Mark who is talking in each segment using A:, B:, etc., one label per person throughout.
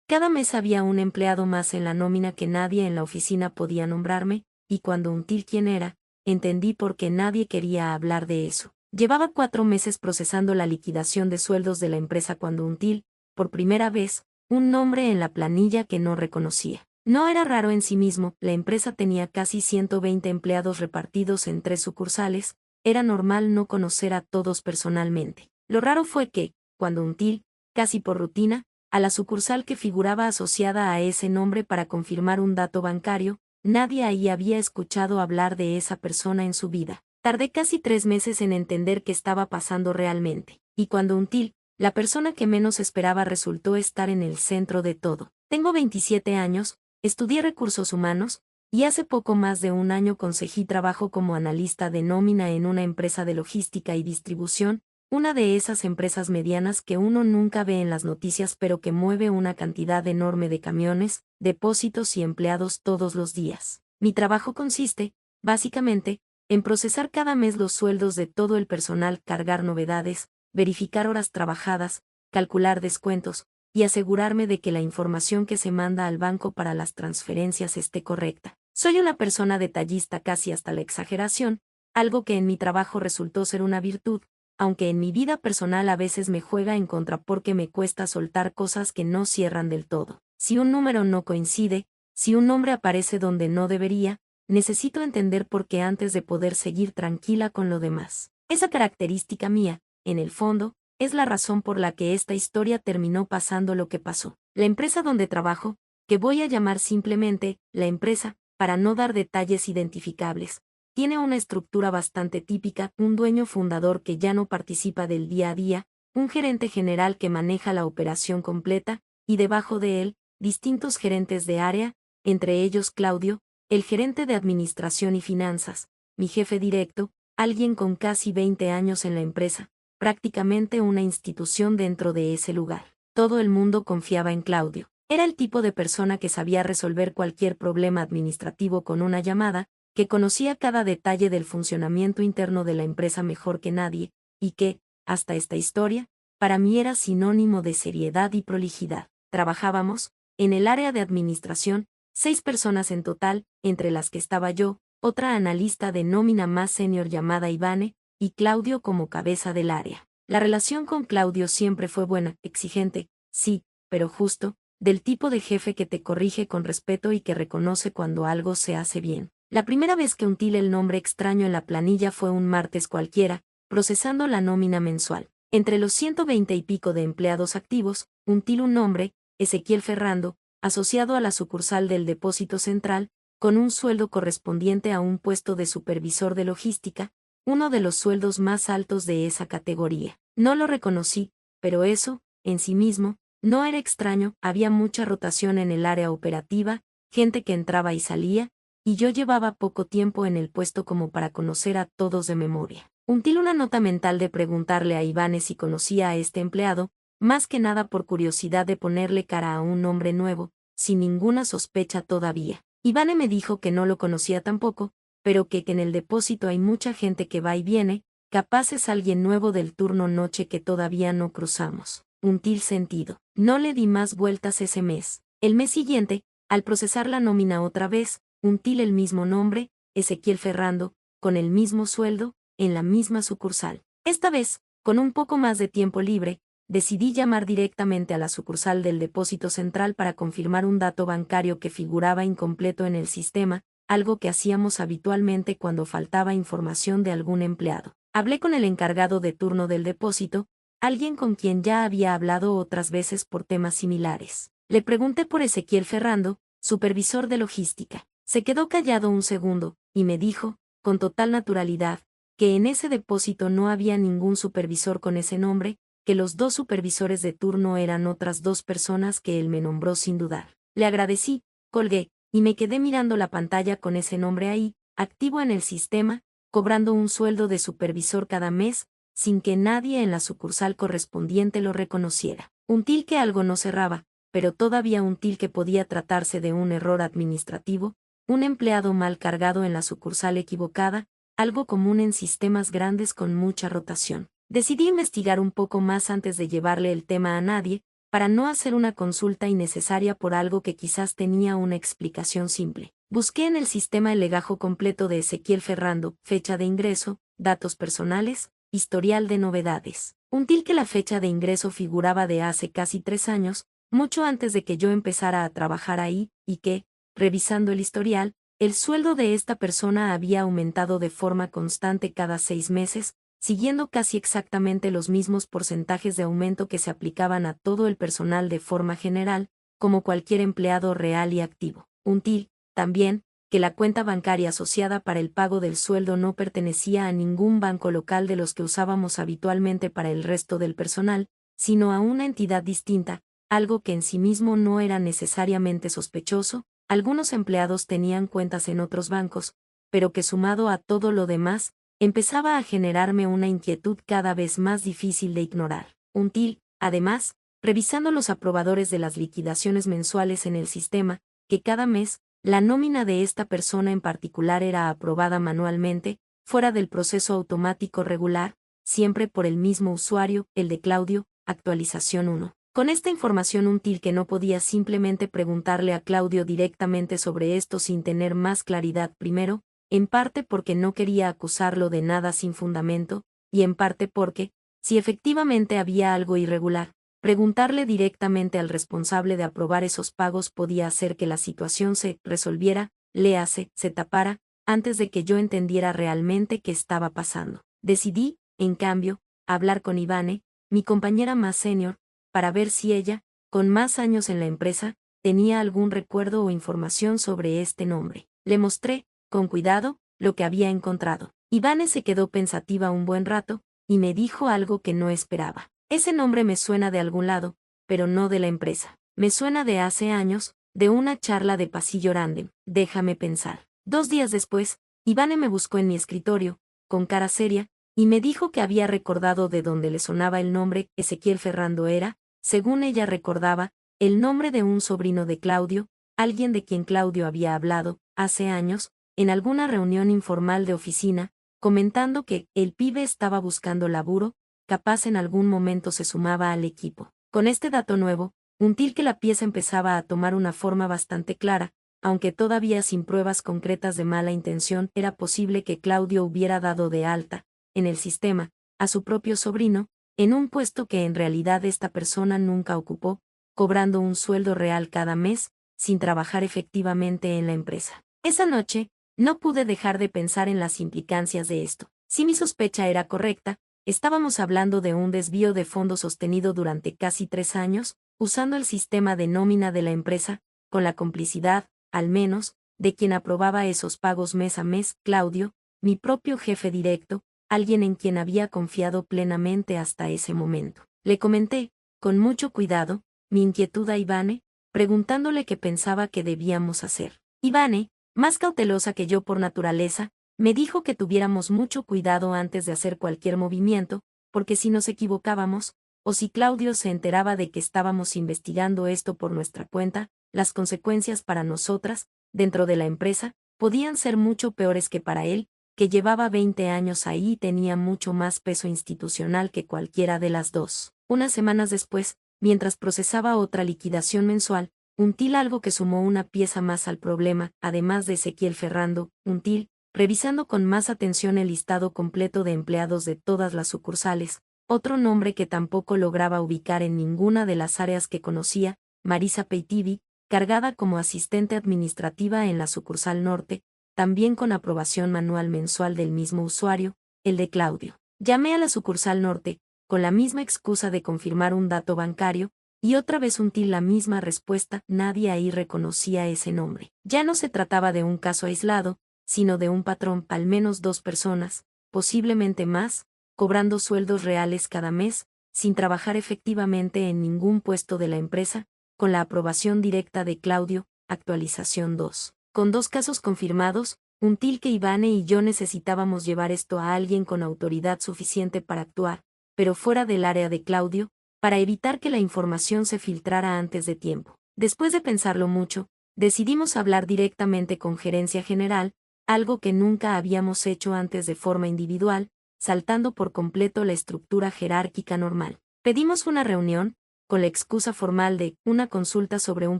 A: Cada mes había un empleado más en la nómina que nadie en la oficina podía nombrarme, y cuando until quién era, entendí por qué nadie quería hablar de eso. Llevaba 4 meses procesando la liquidación de sueldos de la empresa cuando until, por primera vez, un nombre en la planilla que no reconocía. No era raro en sí mismo, la empresa tenía casi 120 empleados repartidos en 3 sucursales, era normal no conocer a todos personalmente. Lo raro fue que, cuando until, casi por rutina, a la sucursal que figuraba asociada a ese nombre para confirmar un dato bancario, nadie ahí había escuchado hablar de esa persona en su vida. Tardé casi 3 meses en entender qué estaba pasando realmente, y cuando until, la persona que menos esperaba resultó estar en el centro de todo. Tengo 27 años, estudié recursos humanos, y hace poco más de un año conseguí trabajo como analista de nómina en una empresa de logística y distribución, una de esas empresas medianas que uno nunca ve en las noticias pero que mueve una cantidad enorme de camiones, depósitos y empleados todos los días. Mi trabajo consiste, básicamente, en procesar cada mes los sueldos de todo el personal, cargar novedades, verificar horas trabajadas, calcular descuentos, y asegurarme de que la información que se manda al banco para las transferencias esté correcta. Soy una persona detallista casi hasta la exageración, algo que en mi trabajo resultó ser una virtud, aunque en mi vida personal a veces me juega en contra porque me cuesta soltar cosas que no cierran del todo. Si un número no coincide, si un nombre aparece donde no debería, necesito entender por qué antes de poder seguir tranquila con lo demás. Esa característica mía, en el fondo, es la razón por la que esta historia terminó pasando lo que pasó. La empresa donde trabajo, que voy a llamar simplemente la empresa, para no dar detalles identificables, tiene una estructura bastante típica, un dueño fundador que ya no participa del día a día, un gerente general que maneja la operación completa, y debajo de él, distintos gerentes de área, entre ellos Claudio, el gerente de administración y finanzas, mi jefe directo, alguien con casi 20 años en la empresa, prácticamente una institución dentro de ese lugar. Todo el mundo confiaba en Claudio. Era el tipo de persona que sabía resolver cualquier problema administrativo con una llamada, que conocía cada detalle del funcionamiento interno de la empresa mejor que nadie, y que, hasta esta historia, para mí era sinónimo de seriedad y prolijidad. Trabajábamos, en el área de administración, 6 personas en total, entre las que estaba yo, otra analista de nómina más senior llamada Ivane, y Claudio como cabeza del área. La relación con Claudio siempre fue buena, exigente, sí, pero justo, del tipo de jefe que te corrige con respeto y que reconoce cuando algo se hace bien. La primera vez que until el nombre extraño en la planilla fue un martes cualquiera, procesando la nómina mensual. Entre los 120 y pico de empleados activos, until un nombre, Ezequiel Ferrando, asociado a la sucursal del Depósito Central, con un sueldo correspondiente a un puesto de supervisor de logística, uno de los sueldos más altos de esa categoría. No lo reconocí, pero eso, en sí mismo, no era extraño, había mucha rotación en el área operativa, gente que entraba y salía, y yo llevaba poco tiempo en el puesto como para conocer a todos de memoria. Until una nota mental de preguntarle a Ivane si conocía a este empleado, más que nada por curiosidad de ponerle cara a un hombre nuevo, sin ninguna sospecha todavía. Ivane me dijo que no lo conocía tampoco, pero que en el depósito hay mucha gente que va y viene, capaz es alguien nuevo del turno noche que todavía no cruzamos. Until sentido. No le di más vueltas ese mes. El mes siguiente, al procesar la nómina otra vez, until el mismo nombre, Ezequiel Ferrando, con el mismo sueldo, en la misma sucursal. Esta vez, con un poco más de tiempo libre, decidí llamar directamente a la sucursal del Depósito Central para confirmar un dato bancario que figuraba incompleto en el sistema, algo que hacíamos habitualmente cuando faltaba información de algún empleado. Hablé con el encargado de turno del depósito, alguien con quien ya había hablado otras veces por temas similares. Le pregunté por Ezequiel Ferrando, supervisor de logística. Se quedó callado un segundo, y me dijo, con total naturalidad, que en ese depósito no había ningún supervisor con ese nombre, que los 2 supervisores de turno eran otras 2 personas que él me nombró sin dudar. Le agradecí, colgué, y me quedé mirando la pantalla con ese nombre ahí, activo en el sistema, cobrando un sueldo de supervisor cada mes, sin que nadie en la sucursal correspondiente lo reconociera. Until que algo no cerraba, pero todavía until que podía tratarse de un error administrativo, un empleado mal cargado en la sucursal equivocada, algo común en sistemas grandes con mucha rotación. Decidí investigar un poco más antes de llevarle el tema a nadie, para no hacer una consulta innecesaria por algo que quizás tenía una explicación simple. Busqué en el sistema el legajo completo de Ezequiel Ferrando, fecha de ingreso, datos personales, historial de novedades. Until que la fecha de ingreso figuraba de hace casi 3 años, mucho antes de que yo empezara a trabajar ahí, y que, revisando el historial, el sueldo de esta persona había aumentado de forma constante cada 6 meses, siguiendo casi exactamente los mismos porcentajes de aumento que se aplicaban a todo el personal de forma general, como cualquier empleado real y activo. Until, también, que la cuenta bancaria asociada para el pago del sueldo no pertenecía a ningún banco local de los que usábamos habitualmente para el resto del personal, sino a una entidad distinta, algo que en sí mismo no era necesariamente sospechoso. Algunos empleados tenían cuentas en otros bancos, pero que sumado a todo lo demás, empezaba a generarme una inquietud cada vez más difícil de ignorar. Until, además, revisando los aprobadores de las liquidaciones mensuales en el sistema, que cada mes, la nómina de esta persona en particular era aprobada manualmente, fuera del proceso automático regular, siempre por el mismo usuario, el de Claudio, actualización 1. Con esta información útil que no podía simplemente preguntarle a Claudio directamente sobre esto sin tener más claridad primero, en parte porque no quería acusarlo de nada sin fundamento, y en parte porque, si efectivamente había algo irregular, preguntarle directamente al responsable de aprobar esos pagos podía hacer que la situación se resolviera, se tapara, antes de que yo entendiera realmente qué estaba pasando. Decidí, en cambio, hablar con Ivane, mi compañera más senior, para ver si ella, con más años en la empresa, tenía algún recuerdo o información sobre este nombre. Le mostré, con cuidado, lo que había encontrado. Ivane se quedó pensativa un buen rato, y me dijo algo que no esperaba. Ese nombre me suena de algún lado, pero no de la empresa. Me suena de hace años, de una charla de pasillo random. Déjame pensar. 2 días después, Ivane me buscó en mi escritorio, con cara seria, y me dijo que había recordado de dónde le sonaba el nombre. Ezequiel Ferrando era, según ella recordaba, el nombre de un sobrino de Claudio, alguien de quien Claudio había hablado, hace años, en alguna reunión informal de oficina, comentando que el pibe estaba buscando laburo, capaz en algún momento se sumaba al equipo. Con este dato nuevo, until que la pieza empezaba a tomar una forma bastante clara, aunque todavía sin pruebas concretas de mala intención, era posible que Claudio hubiera dado de alta, en el sistema, a su propio sobrino, en un puesto que en realidad esta persona nunca ocupó, cobrando un sueldo real cada mes, sin trabajar efectivamente en la empresa. Esa noche, no pude dejar de pensar en las implicancias de esto. Si mi sospecha era correcta, estábamos hablando de un desvío de fondos sostenido durante casi 3 años, usando el sistema de nómina de la empresa, con la complicidad, al menos, de quien aprobaba esos pagos mes a mes, Claudio, mi propio jefe directo, alguien en quien había confiado plenamente hasta ese momento. Le comenté, con mucho cuidado, mi inquietud a Ivane, preguntándole qué pensaba que debíamos hacer. Ivane, más cautelosa que yo por naturaleza, me dijo que tuviéramos mucho cuidado antes de hacer cualquier movimiento, porque si nos equivocábamos, o si Claudio se enteraba de que estábamos investigando esto por nuestra cuenta, las consecuencias para nosotras, dentro de la empresa, podían ser mucho peores que para él, que llevaba 20 años ahí y tenía mucho más peso institucional que cualquiera de las dos. Unas semanas después, mientras procesaba otra liquidación mensual, Until, algo que sumó una pieza más al problema, además de Ezequiel Ferrando, Until, revisando con más atención el listado completo de empleados de todas las sucursales, otro nombre que tampoco lograba ubicar en ninguna de las áreas que conocía, Marisa Peitivi, cargada como asistente administrativa en la sucursal norte, también con aprobación manual mensual del mismo usuario, el de Claudio. Llamé a la sucursal norte, con la misma excusa de confirmar un dato bancario, y otra vez Until la misma respuesta, nadie ahí reconocía ese nombre. Ya no se trataba de un caso aislado, sino de un patrón, al menos 2 personas, posiblemente más, cobrando sueldos reales cada mes, sin trabajar efectivamente en ningún puesto de la empresa, con la aprobación directa de Claudio, actualización 2. Con 2 casos confirmados, Until que Ivane y yo necesitábamos llevar esto a alguien con autoridad suficiente para actuar, pero fuera del área de Claudio, para evitar que la información se filtrara antes de tiempo. Después de pensarlo mucho, decidimos hablar directamente con Gerencia General, algo que nunca habíamos hecho antes de forma individual, saltando por completo la estructura jerárquica normal. Pedimos una reunión, con la excusa formal de una consulta sobre un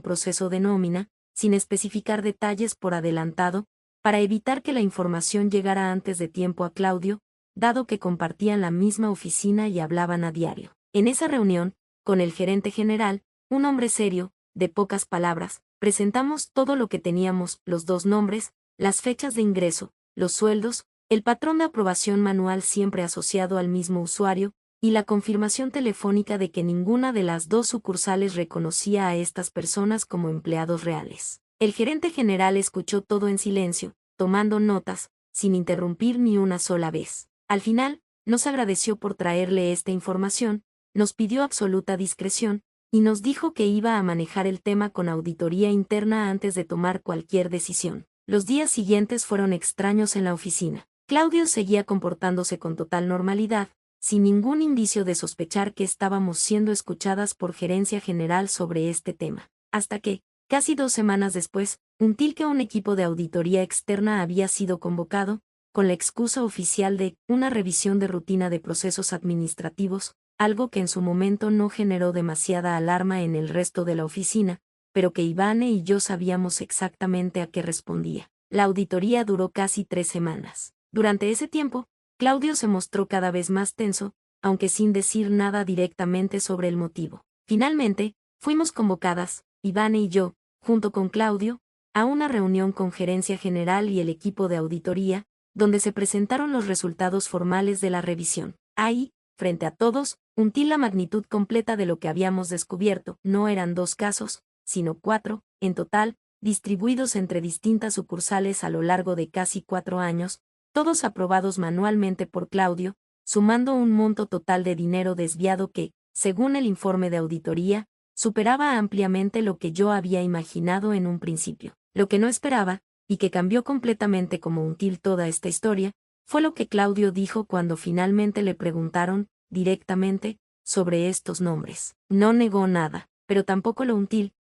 A: proceso de nómina, sin especificar detalles por adelantado, para evitar que la información llegara antes de tiempo a Claudio, dado que compartían la misma oficina y hablaban a diario. En esa reunión, con el gerente general, un hombre serio, de pocas palabras, presentamos todo lo que teníamos, los dos nombres, las fechas de ingreso, los sueldos, el patrón de aprobación manual siempre asociado al mismo usuario, y la confirmación telefónica de que ninguna de las dos sucursales reconocía a estas personas como empleados reales. El gerente general escuchó todo en silencio, tomando notas, sin interrumpir ni una sola vez. Al final, nos agradeció por traerle esta información, nos pidió absoluta discreción, y nos dijo que iba a manejar el tema con auditoría interna antes de tomar cualquier decisión. Los días siguientes fueron extraños en la oficina. Claudio seguía comportándose con total normalidad, sin ningún indicio de sospechar que estábamos siendo escuchadas por gerencia general sobre este tema. Hasta que, casi 2 semanas después, un equipo de auditoría externa había sido convocado, con la excusa oficial de una revisión de rutina de procesos administrativos, algo que en su momento no generó demasiada alarma en el resto de la oficina, pero que Ivane y yo sabíamos exactamente a qué respondía. La auditoría duró casi 3 semanas. Durante ese tiempo, Claudio se mostró cada vez más tenso, aunque sin decir nada directamente sobre el motivo. Finalmente, fuimos convocadas, Ivane y yo, junto con Claudio, a una reunión con gerencia general y el equipo de auditoría, donde se presentaron los resultados formales de la revisión. Ahí, frente a todos, la magnitud completa de lo que habíamos descubierto. No eran 2 casos, sino 4, en total, distribuidos entre distintas sucursales a lo largo de casi 4 años, todos aprobados manualmente por Claudio, sumando un monto total de dinero desviado que, según el informe de auditoría, superaba ampliamente lo que yo había imaginado en un principio. Lo que no esperaba, y que cambió completamente como toda esta historia, fue lo que Claudio dijo cuando finalmente le preguntaron, directamente, sobre estos nombres. No negó nada, pero tampoco lo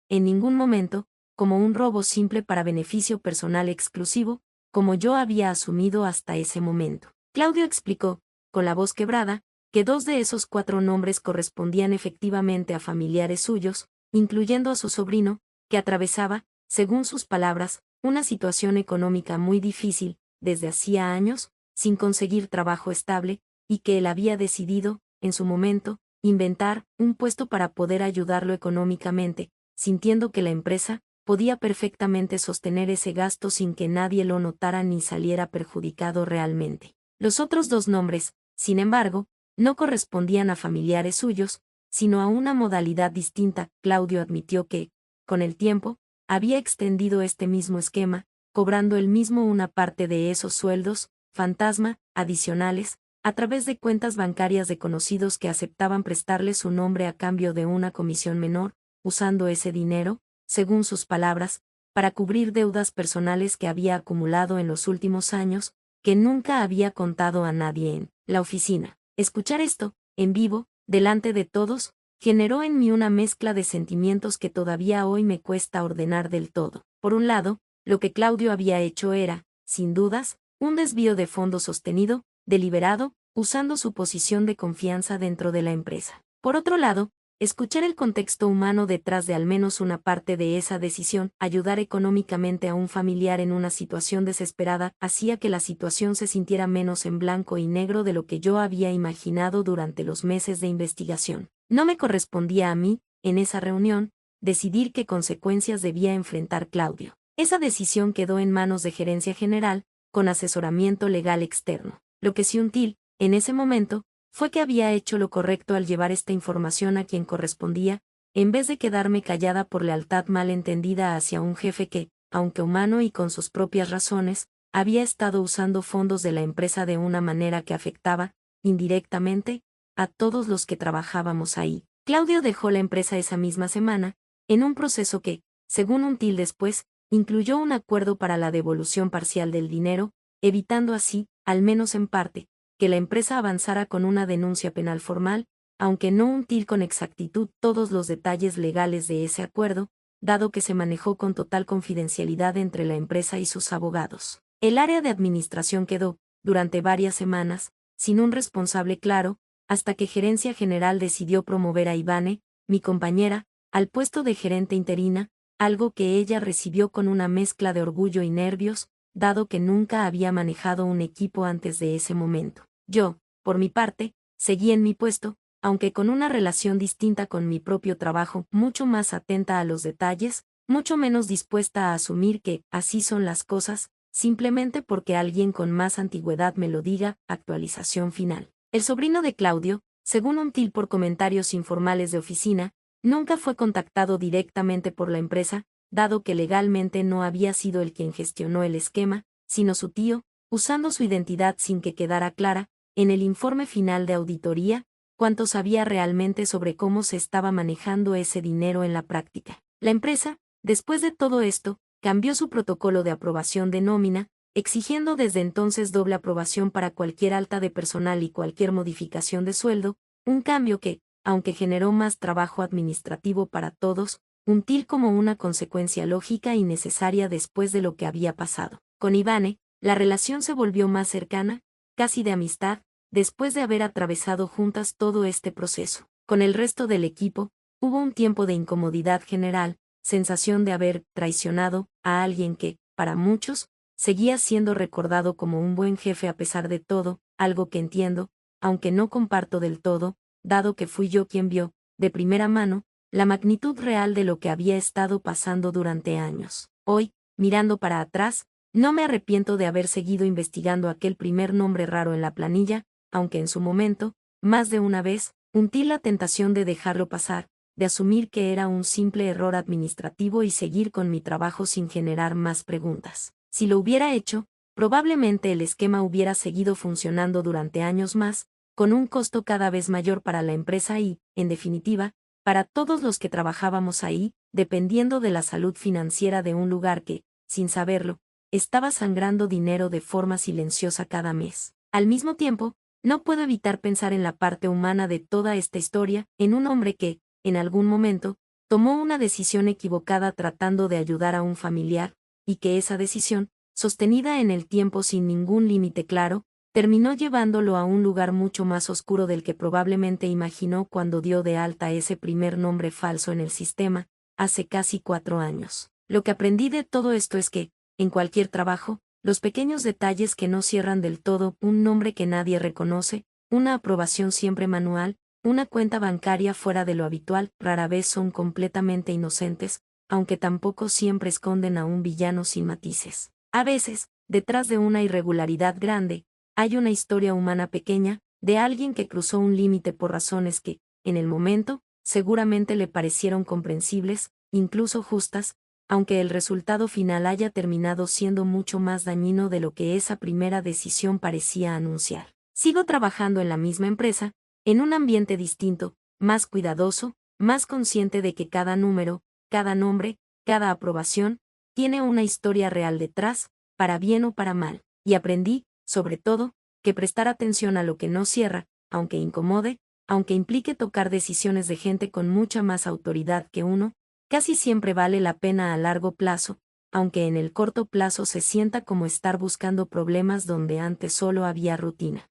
A: en ningún momento, como un robo simple para beneficio personal exclusivo, como yo había asumido hasta ese momento. Claudio explicó, con la voz quebrada, que 2 de esos 4 nombres correspondían efectivamente a familiares suyos, incluyendo a su sobrino, que atravesaba, según sus palabras, una situación económica muy difícil, desde hacía años, sin conseguir trabajo estable, y que él había decidido, en su momento, inventar un puesto para poder ayudarlo económicamente, sintiendo que la empresa podía perfectamente sostener ese gasto sin que nadie lo notara ni saliera perjudicado realmente. Los otros 2 nombres, sin embargo, no correspondían a familiares suyos, sino a una modalidad distinta. Claudio admitió que, con el tiempo, había extendido este mismo esquema, cobrando él mismo una parte de esos sueldos, fantasma, adicionales, a través de cuentas bancarias de conocidos que aceptaban prestarle su nombre a cambio de una comisión menor, usando ese dinero, según sus palabras, para cubrir deudas personales que había acumulado en los últimos años, que nunca había contado a nadie en la oficina. Escuchar esto, en vivo, delante de todos, generó en mí una mezcla de sentimientos que todavía hoy me cuesta ordenar del todo. Por un lado, lo que Claudio había hecho era, sin dudas, un desvío de fondos sostenido, deliberado, usando su posición de confianza dentro de la empresa. Por otro lado, escuchar el contexto humano detrás de al menos una parte de esa decisión, ayudar económicamente a un familiar en una situación desesperada, hacía que la situación se sintiera menos en blanco y negro de lo que yo había imaginado durante los meses de investigación. No me correspondía a mí, en esa reunión, decidir qué consecuencias debía enfrentar Claudio. Esa decisión quedó en manos de gerencia general, con asesoramiento legal externo. Lo que sí en ese momento, fue que había hecho lo correcto al llevar esta información a quien correspondía, en vez de quedarme callada por lealtad mal entendida hacia un jefe que, aunque humano y con sus propias razones, había estado usando fondos de la empresa de una manera que afectaba, indirectamente, a todos los que trabajábamos ahí. Claudio dejó la empresa esa misma semana, en un proceso que, según después, incluyó un acuerdo para la devolución parcial del dinero, evitando así, al menos en parte, que la empresa avanzara con una denuncia penal formal, aunque no con exactitud todos los detalles legales de ese acuerdo, dado que se manejó con total confidencialidad entre la empresa y sus abogados. El área de administración quedó, durante varias semanas, sin un responsable claro, hasta que Gerencia General decidió promover a Ivane, mi compañera, al puesto de gerente interina, algo que ella recibió con una mezcla de orgullo y nervios, dado que nunca había manejado un equipo antes de ese momento. Yo, por mi parte, seguí en mi puesto, aunque con una relación distinta con mi propio trabajo, mucho más atenta a los detalles, mucho menos dispuesta a asumir que así son las cosas, simplemente porque alguien con más antigüedad me lo diga. Actualización final. El sobrino de Claudio, según Until por comentarios informales de oficina, nunca fue contactado directamente por la empresa, dado que legalmente no había sido él quien gestionó el esquema, sino su tío, usando su identidad sin que quedara clara, en el informe final de auditoría, cuánto sabía realmente sobre cómo se estaba manejando ese dinero en la práctica. La empresa, después de todo esto, cambió su protocolo de aprobación de nómina, exigiendo desde entonces doble aprobación para cualquier alta de personal y cualquier modificación de sueldo, un cambio que, aunque generó más trabajo administrativo para todos, Until como una consecuencia lógica y necesaria después de lo que había pasado. Con Ivane, la relación se volvió más cercana, casi de amistad, después de haber atravesado juntas todo este proceso. Con el resto del equipo, hubo un tiempo de incomodidad general, sensación de haber traicionado a alguien que, para muchos, seguía siendo recordado como un buen jefe a pesar de todo, algo que entiendo, aunque no comparto del todo, dado que fui yo quien vio, de primera mano, la magnitud real de lo que había estado pasando durante años. Hoy, mirando para atrás, no me arrepiento de haber seguido investigando aquel primer nombre raro en la planilla, aunque en su momento, más de una vez, sentí la tentación de dejarlo pasar, de asumir que era un simple error administrativo y seguir con mi trabajo sin generar más preguntas. Si lo hubiera hecho, probablemente el esquema hubiera seguido funcionando durante años más, con un costo cada vez mayor para la empresa y, en definitiva, para todos los que trabajábamos ahí, dependiendo de la salud financiera de un lugar que, sin saberlo, estaba sangrando dinero de forma silenciosa cada mes. Al mismo tiempo, no puedo evitar pensar en la parte humana de toda esta historia, en un hombre que, en algún momento, tomó una decisión equivocada tratando de ayudar a un familiar, y que esa decisión, sostenida en el tiempo sin ningún límite claro, terminó llevándolo a un lugar mucho más oscuro del que probablemente imaginó cuando dio de alta ese primer nombre falso en el sistema, hace casi 4 años. Lo que aprendí de todo esto es que, en cualquier trabajo, los pequeños detalles que no cierran del todo, un nombre que nadie reconoce, una aprobación siempre manual, una cuenta bancaria fuera de lo habitual, rara vez son completamente inocentes, aunque tampoco siempre esconden a un villano sin matices. A veces, detrás de una irregularidad grande, hay una historia humana pequeña, de alguien que cruzó un límite por razones que, en el momento, seguramente le parecieron comprensibles, incluso justas, aunque el resultado final haya terminado siendo mucho más dañino de lo que esa primera decisión parecía anunciar. Sigo trabajando en la misma empresa, en un ambiente distinto, más cuidadoso, más consciente de que cada número, cada nombre, cada aprobación, tiene una historia real detrás, para bien o para mal, y aprendí, sobre todo, que prestar atención a lo que no cierra, aunque incomode, aunque implique tocar decisiones de gente con mucha más autoridad que uno, casi siempre vale la pena a largo plazo, aunque en el corto plazo se sienta como estar buscando problemas donde antes solo había rutina.